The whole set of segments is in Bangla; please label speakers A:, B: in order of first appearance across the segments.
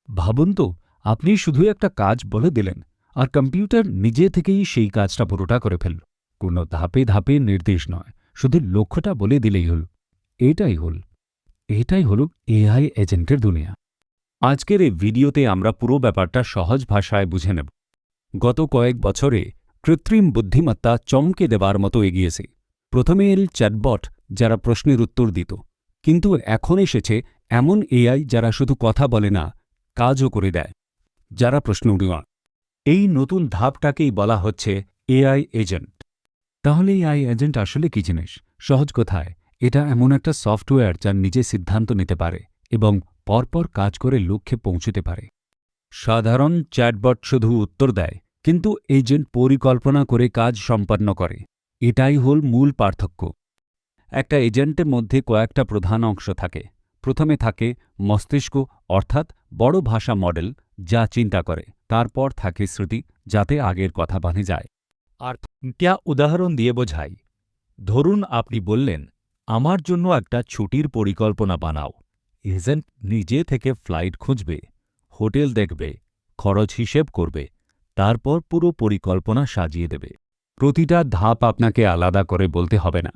A: ভাবুন তো, আপনি শুধু একটা কাজ বলে দিলেন আর কম্পিউটার নিজে থেকেই সেই কাজটা পুরোটা করে ফেলল। কোনো ধাপে ধাপে নির্দেশ নয়, শুধু লক্ষ্যটা বলে দিলেই হল। এটাই হল এটাই হল এআই এজেন্টের দুনিয়া। আজকের এই ভিডিওতে আমরা পুরো ব্যাপারটা সহজ ভাষায় বুঝে নেব। গত কয়েক বছরে কৃত্রিম বুদ্ধিমত্তা চমকে দেবার মতো এগিয়েছে। প্রথমে এল চ্যাটবট, যারা প্রশ্নের উত্তর দিত, কিন্তু এখন এসেছে এমন এআই যারা শুধু কথা বলে না, কাজও করে দেয়, যারা প্রশ্ন নেওয়া। এই নতুন ধাপটাকেই বলা হচ্ছে এআই এজেন্ট। তাহলে এআই এজেন্ট আসলে কি জিনিস? সহজ কথায়, এটা এমন একটা সফটওয়্যার যা নিজে সিদ্ধান্ত নিতে পারে এবং পরপর কাজ করে লক্ষ্যে পৌঁছতে পারে। সাধারণ চ্যাটবট শুধু উত্তর দেয়, কিন্তু এজেন্ট পরিকল্পনা করে কাজ সম্পন্ন করে। এটাই হল মূল পার্থক্য। একটা এজেন্টের মধ্যে কয়েকটা প্রধান অংশ থাকে। প্রথমে থাকে মস্তিষ্ক, অর্থাৎ বড় ভাষা মডেল, যা চিন্তা করে। তারপর থাকে স্মৃতি, যাতে আগের কথা বাঁধে যায়। আর এটা উদাহরণ দিয়ে বোঝাই। ধরুন আপনি বললেন, আমার জন্য একটা ছুটির পরিকল্পনা বানাও। এজেন্ট নিজে থেকে ফ্লাইট খুঁজবে, হোটেল দেখবে, খরচ হিসেব করবে, তারপর পুরো পরিকল্পনা সাজিয়ে দেবে। প্রতিটা ধাপ আপনাকে আলাদা করে বলতে হবে না।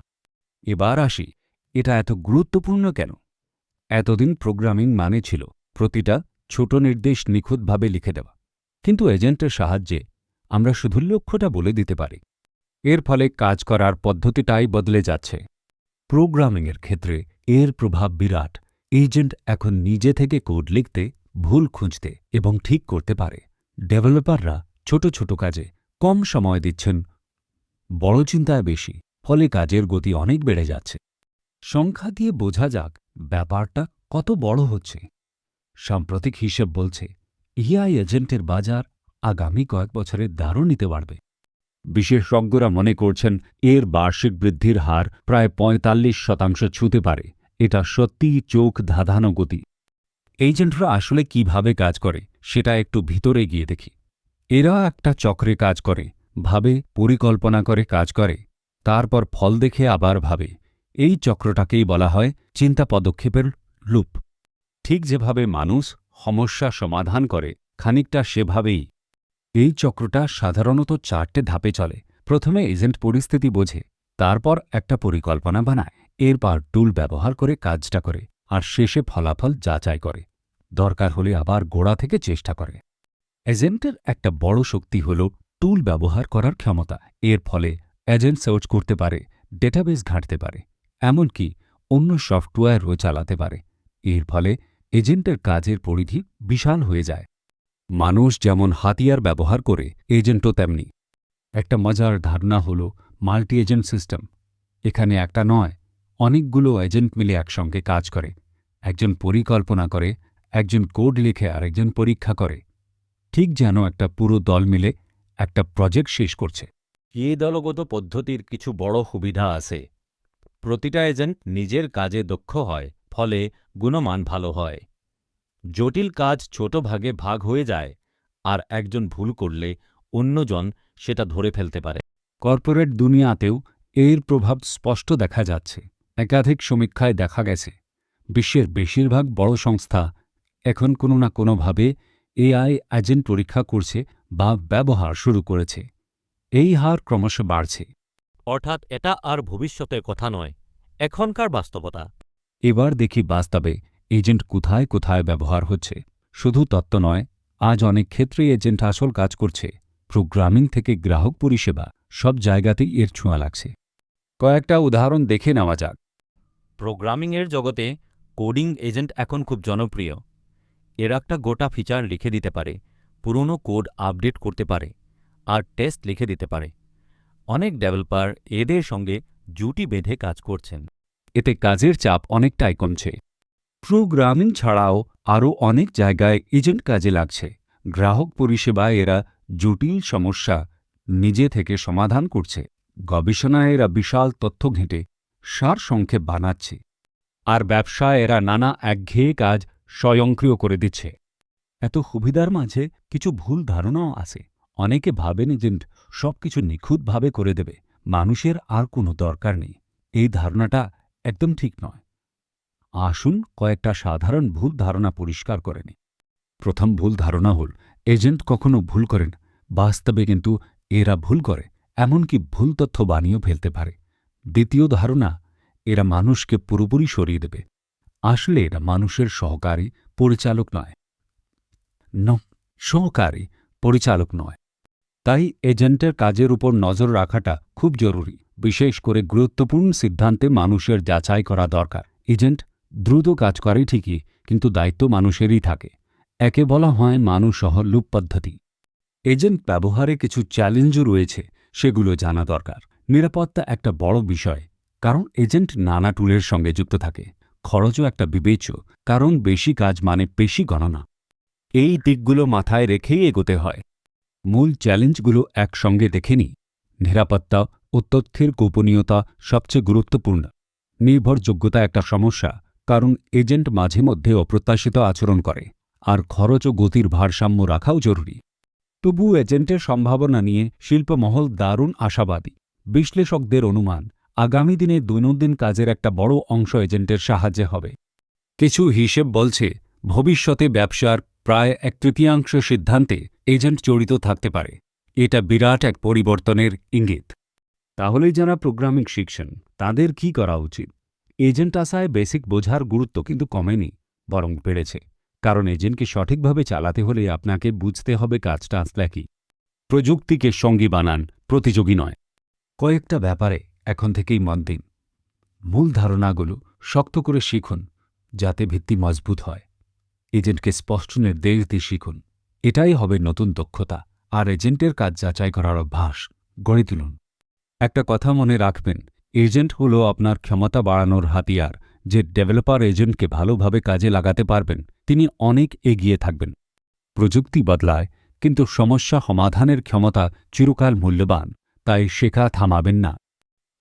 A: এবার আসি, এটা এত গুরুত্বপূর্ণ কেন? এতদিন প্রোগ্রামিং মানে ছিল প্রতিটা ছোট নির্দেশ নিখুঁতভাবে লিখে দেওয়া, কিন্তু এজেন্টের সাহায্যে আমরা শুধু লক্ষ্যটা বলে দিতে পারি। এর ফলে কাজ করার পদ্ধতিটাই বদলে যাচ্ছে। প্রোগ্রামিংয়ের ক্ষেত্রে এর প্রভাব বিরাট। এজেন্ট এখন নিজে থেকে কোড লিখতে, ভুল খুঁজতে এবং ঠিক করতে পারে। ডেভেলপাররা ছোট ছোট কাজে কম সময় দিচ্ছেন, বড় চিন্তায় বেশি, ফলে কাজের গতি অনেক বেড়ে যাচ্ছে। সংখ্যা দিয়ে বোঝা যাক ব্যাপারটা কত বড় হচ্ছে। সাম্প্রতিক হিসেব বলছে এআই এজেন্টের বাজার আগামী কয়েক বছরে দারুণিতে বাড়বে। বিশেষজ্ঞরা মনে করছেন এর বার্ষিক বৃদ্ধির হার প্রায় ৪৫% ছুঁতে পারে। এটা সত্যিই চোখ ধাঁধানো গতি। এজেন্টরা আসলে কিভাবে কাজ করে সেটা একটু ভিতরে গিয়ে দেখি। এরা একটা চক্রে কাজ করে, ভাবে, পরিকল্পনা করে কাজ করে, তারপর ফল দেখে আবার ভাবে। এই চক্রটাকেই বলা হয় চিন্তা পদক্ষেপের লুপ। ঠিক যেভাবে মানুষ সমস্যা সমাধান করে, খানিকটা সেভাবেই এই চক্রটা সাধারণত 4টে ধাপে চলে। প্রথমে এজেন্ট পরিস্থিতি বোঝে, তারপর একটা পরিকল্পনা বানায়, এরপর টুল ব্যবহার করে কাজটা করে, আর শেষে ফলাফল যাচাই করে। দরকার হলে আবার গোড়া থেকে চেষ্টা করে। এজেন্টের একটা বড় শক্তি হল টুল ব্যবহার করার ক্ষমতা। এর ফলে এজেন্ট সার্চ করতে পারে, ডেটাবেস ঘাঁটতে পারে, এমনকি অন্য সফটওয়্যারও চালাতে পারে। এর ফলে এজেন্টের কাজের পরিধি বিশাল হয়ে যায়। মানুষ যেমন হাতিয়ার ব্যবহার করে, এজেন্টও তেমনি। একটা মজার ধারণা হল মাল্টি এজেন্ট সিস্টেম। এখানে একটা নয়, অনেকগুলো এজেন্ট মিলে একসঙ্গে কাজ করে। একজন পরিকল্পনা করে, একজন কোড লিখে, আর একজন পরীক্ষা করে। ঠিক যেন একটা পুরো দল মিলে একটা প্রজেক্ট শেষ করছে।
B: এই দলগত পদ্ধতির কিছু বড় সুবিধা আছে। প্রতিটা এজেন্ট নিজের কাজে দক্ষ হয়, ফলে গুণমান ভালো হয়। জটিল কাজ ছোট ভাগে ভাগ হয়ে যায়, আর একজন ভুল করলে অন্যজন সেটা ধরে ফেলতে পারে।
A: কর্পোরেট দুনিয়াতেও এর প্রভাব স্পষ্ট দেখা যাচ্ছে। একাধিক সমীক্ষায় দেখা গেছে বিশ্বের বেশিরভাগ বড় সংস্থা এখন কোনো না কোনোভাবে এআই এজেন্ট পরীক্ষা করছে বা ব্যবহার শুরু করেছে। এই হার ক্রমশ বাড়ছে।
B: অর্থাৎ এটা আর ভবিষ্যতের কথা নয়, এখনকার বাস্তবতা।
A: এবার দেখি বাস্তবে এজেন্ট কোথায় কোথায় ব্যবহার হচ্ছে। শুধু তত্ত্ব নয়, আজ অনেক ক্ষেত্রে এজেন্ট আসল কাজ করছে। প্রোগ্রামিং থেকে গ্রাহক পরিষেবা, সব জায়গাতেই এর ছোঁয়া লাগছে। কয়েকটা উদাহরণ দেখে নেওয়া যাক।
B: প্রোগ্রামিংয়ের জগতে কোডিং এজেন্ট এখন খুব জনপ্রিয়। এর একটা গোটা ফিচার লিখে দিতে পারে, পুরনো কোড আপডেট করতে পারে, আর টেস্ট লিখে দিতে পারে। অনেক ডেভেলপার এদের সঙ্গে জুটি বেঁধে কাজ করছেন।
A: এতে কাজের চাপ অনেকটাই কমছে। প্রোগ্রামিং ছাড়াও আরও অনেক জায়গায় এজেন্ট কাজে লাগছে। গ্রাহক পরিষেবায় এরা জটিল সমস্যা নিজে থেকে সমাধান করছে। গবেষণায় এরা বিশাল তথ্য ঘেঁটে সারসংক্ষেপ বানাচ্ছে। আর ব্যবসায় এরা নানা একঘেয়ে কাজ স্বয়ংক্রিয় করে দিচ্ছে। এত সুবিধার মাঝে কিছু ভুল ধারণাও আছে। অনেকে ভাবেন এজেন্ট সবকিছু নিখুঁতভাবে করে দেবে, মানুষের আর কোনো দরকার নেই। এই ধারণাটা একদম ঠিক নয়। আসুন কয়েকটা সাধারণ ভুল ধারণা পরিষ্কার করে নিই। প্রথম ভুল ধারণা হল এজেন্ট কখনো ভুল করেন, বাস্তবে কিন্তু এরা ভুল করে, এমনকি ভুল তথ্য বানিয়েও ফেলতে পারে। দ্বিতীয় ধারণা, এরা মানুষকে পুরোপুরি সরিয়ে দেবে। আসলে এরা মানুষের সহকারী, পরিচালক নয়। সহকারী, পরিচালক নয়। তাই এজেন্টের কাজের উপর নজর রাখাটা খুব জরুরি। বিশেষ করে গুরুত্বপূর্ণ সিদ্ধান্তে মানুষের যাচাই করা দরকার। এজেন্ট দ্রুত কাজ করে ঠিকই, কিন্তু দায়িত্ব মানুষেরই থাকে। একে বলা হয় মানুষ সহ লুপ পদ্ধতি। এজেন্ট ব্যবহারে কিছু চ্যালেঞ্জও রয়েছে, সেগুলো জানা দরকার। নিরাপত্তা একটা বড় বিষয়, কারণ এজেন্ট নানা টুলের সঙ্গে যুক্ত থাকে। খরচও একটা বিবেচ্য, কারণ বেশি কাজ মানে বেশি গণনা। এই দিকগুলো মাথায় রেখেই এগোতে হয়। মূল চ্যালেঞ্জগুলো একসঙ্গে দেখে নিই। নিরাপত্তা ও তথ্যের গোপনীয়তা সবচেয়ে গুরুত্বপূর্ণ। নির্ভরযোগ্যতা একটা সমস্যা, কারণ এজেন্ট মাঝে মধ্যে অপ্রত্যাশিত আচরণ করে, আর খরচ ও গতির ভারসাম্য রাখাও জরুরি। তবু এজেন্টের সম্ভাবনা নিয়ে শিল্পমহল দারুণ আশাবাদী। বিশ্লেষকদের অনুমান, আগামী দিনে দৈনন্দিন কাজের একটা বড় অংশ এজেন্টের সাহায্যে হবে। কিছু হিসেব বলছে ভবিষ্যতে ব্যবসার প্রায় 1/3 সিদ্ধান্তে এজেন্ট জড়িত থাকতে পারে। এটা বিরাট এক পরিবর্তনের ইঙ্গিত। তাহলে যারা প্রোগ্রামিং শিখছেন তাদের কি করা উচিত? এজেন্ট আসায় বেসিক বোঝার গুরুত্ব কিন্তু কমেনি, বরং বেড়েছে। কারণ এজেন্টকে সঠিকভাবে চালাতে হলে আপনাকে বুঝতে হবে কাজটা আসলে কি। প্রযুক্তিকে সঙ্গী বানান, প্রতিযোগী নয়। কয়েকটা ব্যাপারে এখন থেকেই মন দিন। মূল ধারণাগুলো শক্ত করে শিখুন, যাতে ভিত্তি মজবুত হয়। এজেন্টকে স্পষ্ট নির্দেশ দিয়ে শিখুন। এটাই হবে নতুন দক্ষতা। আর এজেন্টের কাজ যাচাই করার অভ্যাস গড়ে তুলুন। একটা কথা মনে রাখবেন, এজেন্ট হলো আপনার ক্ষমতা বাড়ানোর হাতিয়ার। যে ডেভেলপার এজেন্টকে ভালোভাবে কাজে লাগাতে পারবেন, তিনি অনেক এগিয়ে থাকবেন। প্রযুক্তি বদলায়, কিন্তু সমস্যা সমাধানের ক্ষমতা চিরকাল মূল্যবান। তাই শেখা থামাবেন না।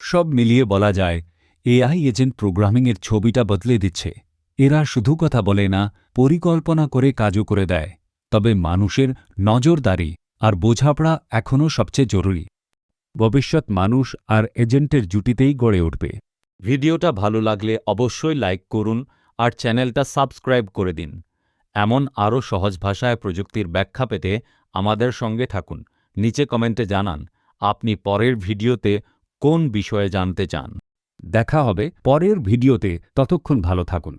A: সব মিলিয়ে বলা যায়, এআই এজেন্ট প্রোগ্রামিংয়ের ছবিটা বদলে দিচ্ছে। এরা শুধু কথা বলে না, পরিকল্পনা করে কাজও করে দেয়। তবে মানুষের নজরদারি আর বোঝাপড়া এখনও সবচেয়ে জরুরি। ভবিষ্যৎ মানুষ আর এজেন্টের জুটিতেই গড়ে উঠবে।
B: ভিডিওটা ভালো লাগলে অবশ্যই লাইক করুন আর চ্যানেলটা সাবস্ক্রাইব করে দিন। এমন আরও সহজ ভাষায় প্রযুক্তির ব্যাখ্যা পেতে আমাদের সঙ্গে থাকুন। নিচে কমেন্টে জানান আপনি পরের ভিডিওতে কোন বিষয়ে জানতে চান।
A: দেখা হবে পরের ভিডিওতে। ততক্ষণ ভালো থাকুন।